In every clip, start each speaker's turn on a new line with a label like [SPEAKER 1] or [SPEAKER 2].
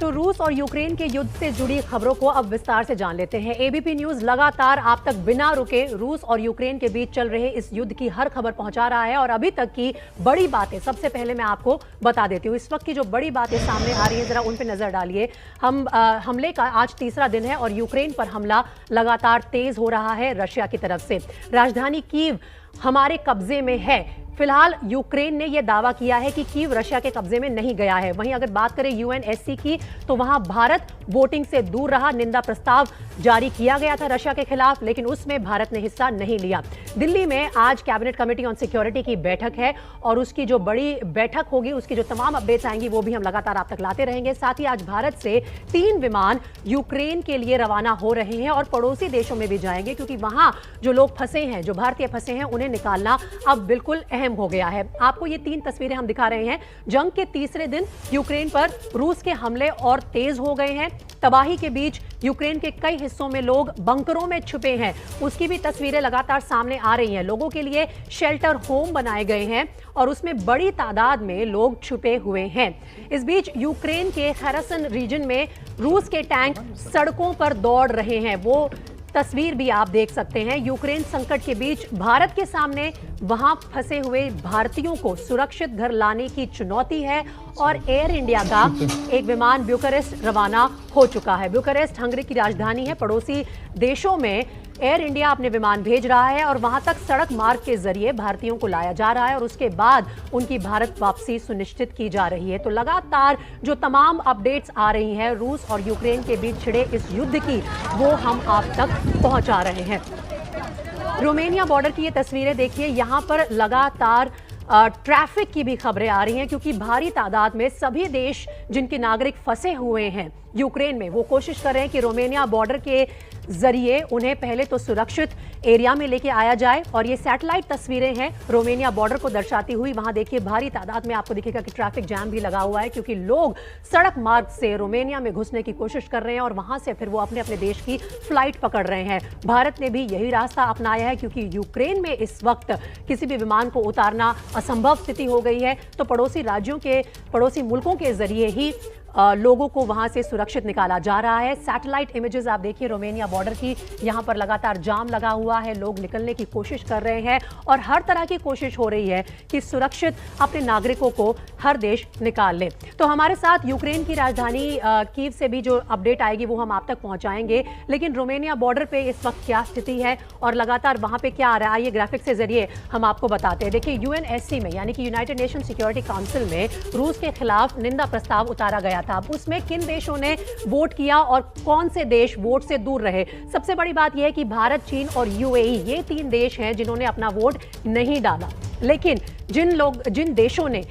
[SPEAKER 1] तो रूस और यूक्रेन के युद्ध से जुड़ी खबरों को अब विस्तार से जान लेते हैं। एबीपी न्यूज लगातार आप तक बिना रुके रूस और यूक्रेन के बीच चल रहे इस युद्ध की हर खबर पहुंचा रहा है और अभी तक की बड़ी बातें सबसे पहले मैं आपको बता देती हूँ। इस वक्त की जो बड़ी बातें सामने आ रही है जरा उन पर नजर डालिए। हमले का आज तीसरा दिन है और यूक्रेन पर हमला लगातार तेज हो रहा है रशिया की तरफ से। राजधानी कीव हमारे कब्जे में है। फिलहाल यूक्रेन ने यह दावा किया है कि कीव रशिया के कब्जे में नहीं गया है। वहीं अगर बात करें यूएनएससी की तो वहां भारत वोटिंग से दूर रहा। निंदा प्रस्ताव जारी किया गया था रशिया के खिलाफ, लेकिन उसमें भारत ने हिस्सा नहीं लिया। दिल्ली में आज कैबिनेट कमेटी ऑन सिक्योरिटी की बैठक है और उसकी जो बड़ी बैठक होगी उसकी जो तमाम अपडेट्स आएंगी वो भी हम लगातार आप तक लाते रहेंगे। साथ ही आज भारत से 3 विमान यूक्रेन के लिए रवाना हो रहे हैं और पड़ोसी देशों में भी जाएंगे, क्योंकि वहां जो लोग फंसे हैं, जो भारतीय फंसे हैं, उन्हें निकालना अब बिल्कुल हो गया है। आपको ये 3 तस्वीरें हम दिखा रहे हैं। जंग के तीसरे दिन यूक्रेन पर रूस के हमले और तेज हो गए हैं। तबाही के बीच यूक्रेन के कई हिस्सों में लोग बंकरों में छुपे हैं, उसकी भी तस्वीरें लगातार सामने आ रही हैं। लोगों के लिए शेल्टर होम बनाए गए हैं और उसमें बड़ी तादाद में लोग छुपे हुए हैं। इस बीच यूक्रेन के खैरसन रीजन में रूस के टैंक सड़कों पर दौड़ रहे हैं। वो तस्वीर भी आप देख सकते हैं। यूक्रेन संकट के बीच भारत के सामने वहां फंसे हुए भारतीयों को सुरक्षित घर लाने की चुनौती है और एयर इंडिया का एक विमान ब्यूकारेस्ट रवाना हो चुका है। ब्यूकारेस्ट हंगरी की राजधानी है। पड़ोसी देशों में एयर इंडिया अपने विमान भेज रहा है और वहां तक सड़क मार्ग के जरिए भारतीयों को लाया जा रहा है और उसके बाद उनकी भारत वापसी सुनिश्चित की जा रही है। तो लगातार जो तमाम अपडेट्स आ रही हैं रूस और यूक्रेन के बीच छिड़े इस युद्ध की, वो हम आप तक पहुंचा रहे हैं। रोमानिया बॉर्डर की ये तस्वीरें देखिए। यहां पर लगातार ट्रैफिक की भी खबरें आ रही हैं, क्योंकि भारी तादाद में सभी देश जिनके नागरिक फंसे हुए हैं यूक्रेन में, वो कोशिश कर रहे हैं कि रोमानिया बॉर्डर के जरिए उन्हें पहले तो सुरक्षित एरिया में लेके आया जाए। और ये सैटेलाइट तस्वीरें हैं रोमानिया बॉर्डर को दर्शाती हुई। वहां देखिए भारी तादाद में आपको दिखेगा कि ट्रैफिक जैम भी लगा हुआ है, क्योंकि लोग सड़क मार्ग से रोमानिया में घुसने की कोशिश कर रहे हैं और वहां से फिर वो अपने अपने देश की फ्लाइट पकड़ रहे हैं। भारत ने भी यही रास्ता अपनाया है, क्योंकि यूक्रेन में इस वक्त किसी भी विमान को उतारना असंभव स्थिति हो गई है। तो पड़ोसी राज्यों के, पड़ोसी मुल्कों के जरिए ही लोगों को वहां से सुरक्षित निकाला जा रहा है। सैटेलाइट इमेजेस आप देखिए रोमानिया बॉर्डर की। यहां पर लगातार जाम लगा हुआ है, लोग निकलने की कोशिश कर रहे हैं और हर तरह की कोशिश हो रही है कि सुरक्षित अपने नागरिकों को हर देश निकाल ले। तो हमारे साथ यूक्रेन की राजधानी कीव से भी जो अपडेट आएगी वो हम आप तक पहुंचाएंगे। लेकिन रोमानिया बॉर्डर पे इस वक्त क्या स्थिति है और लगातार वहां पे क्या आ रहा है, ये ग्राफिक्स के जरिए हम आपको बताते हैं। देखिए यूएनएससी में, यानी कि यूनाइटेड नेशन सिक्योरिटी काउंसिल में रूस के खिलाफ निंदा प्रस्ताव उतारा गया था। अब उसमें किन देशों ने वोट किया और कौन से देश वोट से दूर रहे। सबसे बड़ी बात यह है कि भारत, चीन और यूएई, ये 3 देश हैं जिन्होंने अपना वोट नहीं डाला। लेकिन जिन देशों ने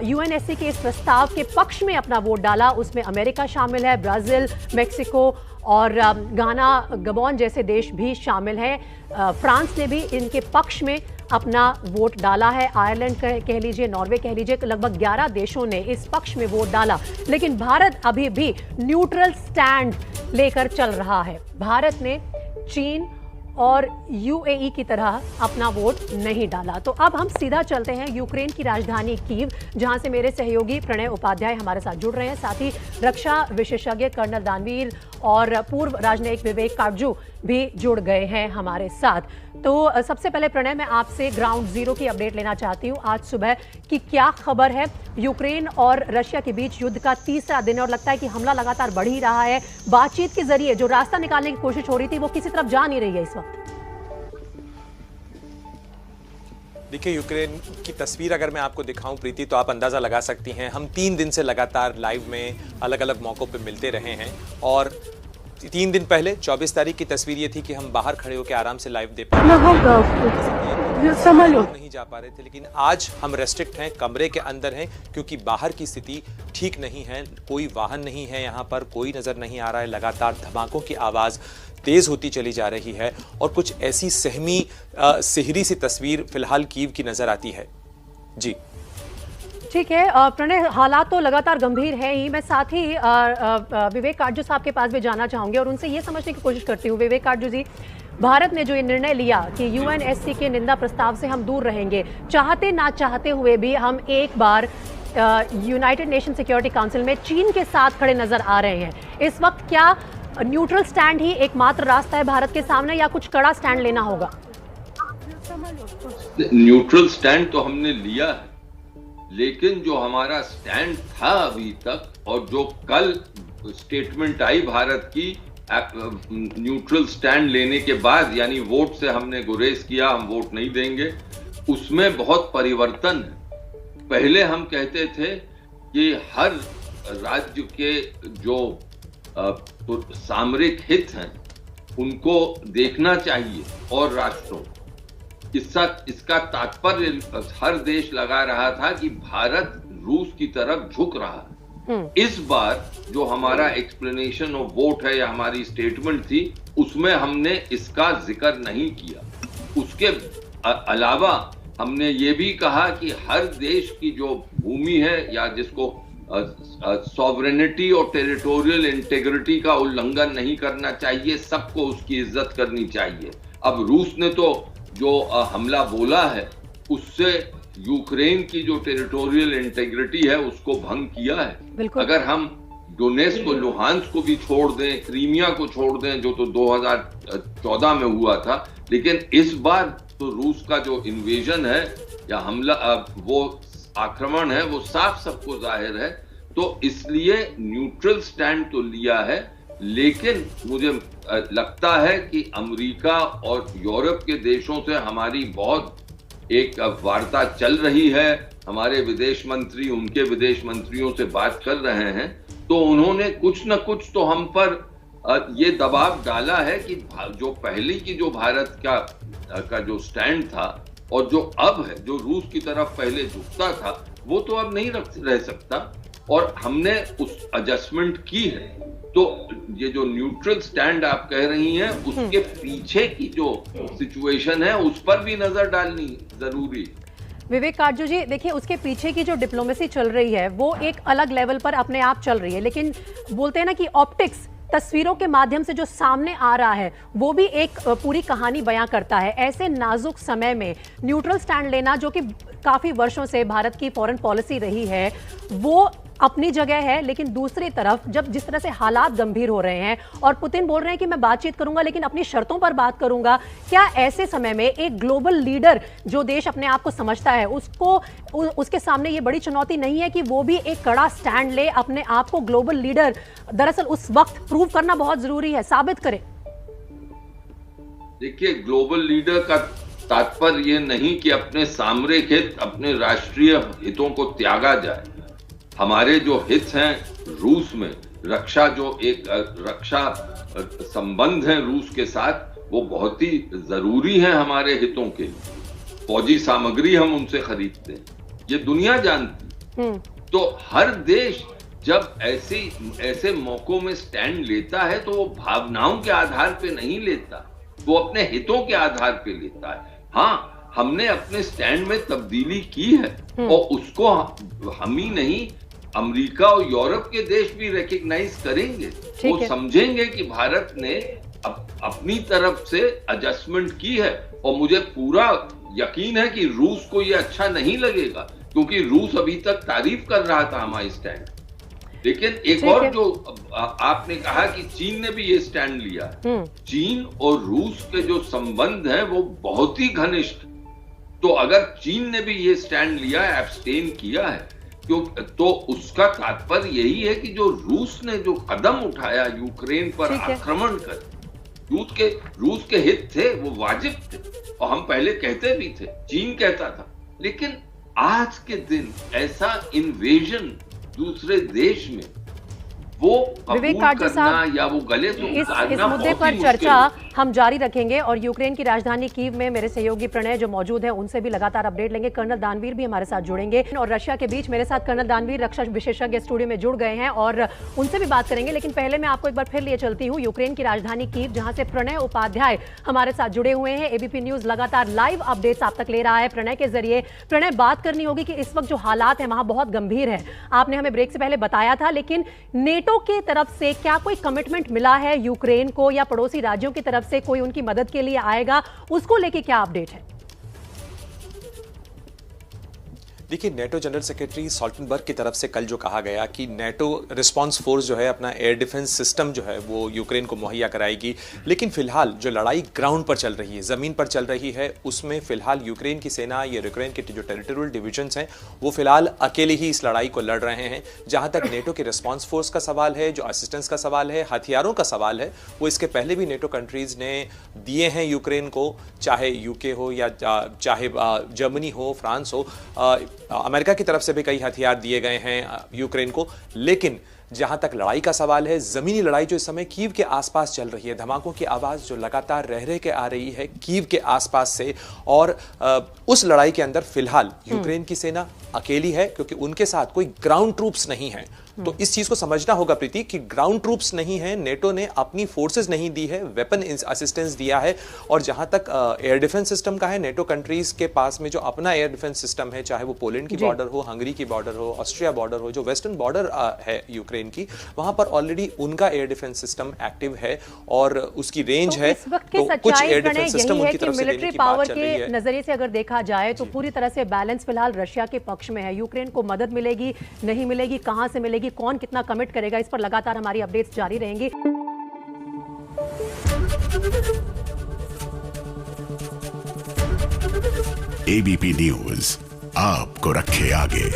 [SPEAKER 1] यूएनएससी के इस प्रस्ताव के पक्ष में अपना वोट डाला उसमें अमेरिका शामिल है, ब्राजील, मेक्सिको और गाना, गबोन जैसे देश भी शामिल हैं। फ्रांस ने भी इनके पक्ष में अपना वोट डाला है। आयरलैंड कह लीजिए, नॉर्वे कह लीजिए, लगभग 11 देशों ने इस पक्ष में वोट डाला। लेकिन भारत अभी भी न्यूट्रल स्टैंड लेकर चल रहा है। भारत ने चीन और यूएई की तरह अपना वोट नहीं डाला। तो अब हम सीधा चलते हैं यूक्रेन की राजधानी कीव, जहां से मेरे सहयोगी प्रणय उपाध्याय हमारे साथ जुड़ रहे हैं। साथ ही रक्षा विशेषज्ञ कर्नल दानवीर और पूर्व राजनयिक विवेक काटजू भी जुड़ गए हैं हमारे साथ। तो सबसे पहले प्रणय, मैं आपसे ग्राउंड जीरो की अपडेट लेना चाहती हूँ। आज सुबह की क्या खबर है? यूक्रेन और रशिया के बीच युद्ध का तीसरा दिन और लगता है कि हमला लगातार बढ़ ही रहा है। बातचीत के जरिए जो रास्ता निकालने की कोशिश हो रही थी वो किसी तरफ जा नहीं रही है इस वक्त।
[SPEAKER 2] देखिए, यूक्रेन की तस्वीर अगर मैं आपको दिखाऊं प्रीति, तो आप अंदाज़ा लगा सकती हैं। हम 3 दिन से लगातार लाइव में अलग अलग मौक़ों पे मिलते रहे हैं और 3 दिन पहले 24 तारीख की तस्वीर ये थी कि हम बाहर खड़े होकर आराम से लाइव दे पा नहीं जा पा रहे थे। लेकिन आज हम रेस्ट्रिक्ट हैं, कमरे के अंदर हैं, क्योंकि बाहर की स्थिति ठीक नहीं है। कोई वाहन नहीं है यहाँ पर, कोई नज़र नहीं आ रहा है। लगातार धमाकों की आवाज़ तेज़ होती चली जा रही है और कुछ ऐसी सेहरी सी तस्वीर फिलहाल कीव की नज़र आती है। जी
[SPEAKER 1] ठीक है प्रणय, हालात तो लगातार गंभीर है ही। मैं साथ ही विवेक काटजू साहब के पास भी जाना चाहूंगी और उनसे ये समझने की कोशिश करती हूँ। विवेक काटजू जी, भारत ने जो ये निर्णय लिया कि यूएनएससी के निंदा प्रस्ताव से हम दूर रहेंगे, चाहते ना चाहते हुए भी हम एक बार यूनाइटेड नेशन सिक्योरिटी काउंसिल में चीन के साथ खड़े नजर आ रहे हैं। इस वक्त क्या न्यूट्रल स्टैंड ही एकमात्र रास्ता है भारत के सामने या कुछ कड़ा स्टैंड लेना होगा?
[SPEAKER 3] न्यूट्रल स्टैंड तो हमने लिया है, लेकिन जो हमारा स्टैंड था अभी तक और जो कल स्टेटमेंट आई भारत की न्यूट्रल स्टैंड लेने के बाद, यानी वोट से हमने गुरेज किया, हम वोट नहीं देंगे, उसमें बहुत परिवर्तन है। पहले हम कहते थे कि हर राज्य के जो सामरिक हित हैं उनको देखना चाहिए और राष्ट्रों, इसका तात्पर्य हर देश लगा रहा था कि भारत रूस की तरफ झुक रहा है। इस बार जो हमारा एक्सप्लेनेशन ऑफ वोट है या हमारी स्टेटमेंट थी, उसमें हमने इसका जिक्र नहीं किया। उसके अलावा हमने ये भी कहा कि हर देश की जो भूमि है या जिसको सॉवरेनिटी और टेरिटोरियल इंटेग्रिटी का उल्लंघन नहीं करना चाहिए, सबको उसकी इज्जत करनी चाहिए। अब रूस ने तो जो हमला बोला है उससे यूक्रेन की जो टेरिटोरियल इंटेग्रिटी है उसको भंग किया है। अगर हम डोनेट्स्क को, लुहांस्क को भी छोड़ दें, क्रीमिया को छोड़ दें, जो तो 2014 में हुआ था, लेकिन इस बार तो रूस का जो इन्वेजन है या हमला, वो आक्रमण है, वो साफ सबको जाहिर है। तो इसलिए न्यूट्रल स्टैंड तो लिया है, लेकिन मुझे लगता है कि अमेरिका और यूरोप के देशों से हमारी बहुत एक वार्ता चल रही है। हमारे विदेश मंत्री उनके विदेश मंत्रियों से बात कर रहे हैं, तो उन्होंने कुछ न कुछ तो हम पर ये दबाव डाला है कि जो पहले की जो भारत का जो स्टैंड था और जो अब है, जो रूस की तरफ पहले झुकता था, वो तो अब नहीं रह सकता, और हमने उस एडजस्टमेंट की है। तो ये जो न्यूट्रल स्टैंड आप कह रही हैं, उसके पीछे की जो सिचुएशन है उस पर भी नजर डालनी जरूरी है।
[SPEAKER 1] विवेक काटजू जी, देखिए उसके पीछे की जो डिप्लोमेसी चल रही है वो एक अलग लेवल पर अपने आप चल रही है, लेकिन बोलते हैं ना कि ऑप्टिक्स, तस्वीरों के माध्यम से जो सामने आ रहा है वो भी एक पूरी कहानी बयां करता है। ऐसे नाजुक समय में न्यूट्रल स्टैंड लेना, जो कि काफी वर्षों से भारत की फॉरेन पॉलिसी रही है, वो अपनी जगह है, लेकिन दूसरी तरफ जब जिस तरह से हालात गंभीर हो रहे हैं और पुतिन बोल रहे हैं कि मैं बातचीत करूंगा लेकिन अपनी शर्तों पर बात करूंगा, क्या ऐसे समय में एक ग्लोबल लीडर जो देश अपने आप को समझता है उसके सामने ये बड़ी चुनौती नहीं है कि वो भी एक कड़ा स्टैंड ले, अपने आप को ग्लोबल लीडर दरअसल उस वक्त प्रूव करना बहुत जरूरी है, साबित करे?
[SPEAKER 3] देखिए, ग्लोबल लीडर का तात्पर्य ये नहीं कि अपने सामरिक हित, अपने राष्ट्रीय हितों को त्यागा जाए। हमारे जो हित हैं रूस में, रक्षा संबंध है रूस के साथ, वो बहुत ही जरूरी है हमारे हितों के लिए। फौजी सामग्री हम उनसे खरीदते हैं, ये दुनिया जानती। तो हर देश जब ऐसे मौकों में स्टैंड लेता है तो वो भावनाओं के आधार पे नहीं लेता, वो अपने हितों के आधार पे लेता है। हाँ, हमने अपने स्टैंड में तब्दीली की है और उसको हम ही नहीं, अमेरिका और यूरोप के देश भी रिकॉग्नाइज करेंगे। वो समझेंगे कि भारत ने अपनी तरफ से एडजस्टमेंट की है, और मुझे पूरा यकीन है कि रूस को ये अच्छा नहीं लगेगा, क्योंकि रूस अभी तक तारीफ कर रहा था हमारी स्टैंड। लेकिन एक और जो आपने कहा कि चीन ने भी ये स्टैंड लिया, चीन और रूस के जो संबंध है वो बहुत ही घनिष्ठ। तो अगर चीन ने भी ये स्टैंड लिया है, एब्सटेन किया है, तो उसका तात्पर्य यही है कि जो रूस ने जो कदम उठाया यूक्रेन पर आक्रमण कर, रूस के हित थे, वो वाजिब थे, और हम पहले कहते भी थे, चीन कहता था। लेकिन आज के दिन ऐसा इन्वेजन दूसरे देश में वो
[SPEAKER 1] विवेक काटजू साहब,
[SPEAKER 3] या वो गले से
[SPEAKER 1] इस मुद्दे पर चर्चा हम जारी रखेंगे और यूक्रेन की राजधानी कीव में मेरे सहयोगी प्रणय जो मौजूद हैं उनसे भी लगातार अपडेट लेंगे। कर्नल दानवीर भी हमारे साथ जुड़ेंगे और रशिया के बीच मेरे साथ कर्नल दानवीर रक्षा विशेषज्ञ स्टूडियो में जुड़ गए हैं और उनसे भी बात करेंगे। लेकिन पहले मैं आपको एक बार फिर लिए चलती हूँ यूक्रेन की राजधानी कीव, जहां से प्रणय उपाध्याय हमारे साथ जुड़े हुए हैं। एबीपी न्यूज लगातार लाइव अपडेट्स आप तक ले रहा है प्रणय के जरिए। प्रणय, बात करनी होगी कि इस वक्त जो हालात है वहां बहुत गंभीर है, आपने हमें ब्रेक से पहले बताया था, लेकिन नेटो की तरफ से क्या कोई कमिटमेंट मिला है यूक्रेन को, या पड़ोसी राज्यों की तरफ से कोई उनकी मदद के लिए आएगा, उसको लेके क्या अपडेट है?
[SPEAKER 2] देखिए, नेटो जनरल सेक्रेटरी स्टोल्टनबर्ग की तरफ से कल जो कहा गया कि नेटो रिस्पांस फोर्स जो है अपना एयर डिफेंस सिस्टम जो है वो यूक्रेन को मुहैया कराएगी, लेकिन फिलहाल जो लड़ाई ग्राउंड पर चल रही है, ज़मीन पर चल रही है, उसमें फिलहाल यूक्रेन की सेना या यूक्रेन के जो टेरिटोरियल डिविजन्स हैं वो फिलहाल अकेले ही इस लड़ाई को लड़ रहे हैं। जहां तक नेटो के रिस्पांस फोर्स का सवाल है, जो असिस्टेंस का सवाल है, हथियारों का सवाल है, वो इसके पहले भी नेटो कंट्रीज ने दिए हैं यूक्रेन को, चाहे यूके हो या चाहे जर्मनी हो, फ्रांस हो, अमेरिका की तरफ से भी कई हथियार दिए गए हैं यूक्रेन को। लेकिन जहां तक लड़ाई का सवाल है, जमीनी लड़ाई जो इस समय कीव के आसपास चल रही है, धमाकों की आवाज जो लगातार रह के आ रही है कीव के आसपास से, और उस लड़ाई के अंदर फिलहाल यूक्रेन की सेना अकेली है, क्योंकि उनके साथ कोई ग्राउंड ट्रूप्स नहीं है। तो इस चीज को समझना होगा प्रीति कि ग्राउंड ट्रूप्स नहीं है, नेटो ने अपनी फोर्सेस नहीं दी है, वेपन असिस्टेंस दिया है। और जहां तक एयर डिफेंस सिस्टम का है, नेटो कंट्रीज के पास में जो अपना एयर डिफेंस सिस्टम है, चाहे वो पोलैंड की बॉर्डर हो, हंगरी की बॉर्डर हो, ऑस्ट्रिया बॉर्डर हो, जो वेस्टर्न बॉर्डर है यूक्रेन की, वहां पर ऑलरेडी उनका एयर डिफेंस सिस्टम एक्टिव है और उसकी रेंज है।
[SPEAKER 1] तो कुछ एयर डिफेंस सिस्टम उनकी तरफ से मिलिट्री पावर के नजरिए से अगर देखा जाए तो पूरी तरह से बैलेंस फिलहाल रशिया के पक्ष में है। यूक्रेन को मदद मिलेगी, नहीं मिलेगी, कहां से मिलेगी, कौन कितना कमिट करेगा, इस पर लगातार हमारी अपडेट्स जारी रहेंगी।
[SPEAKER 4] एबीपी न्यूज आपको रखे आगे।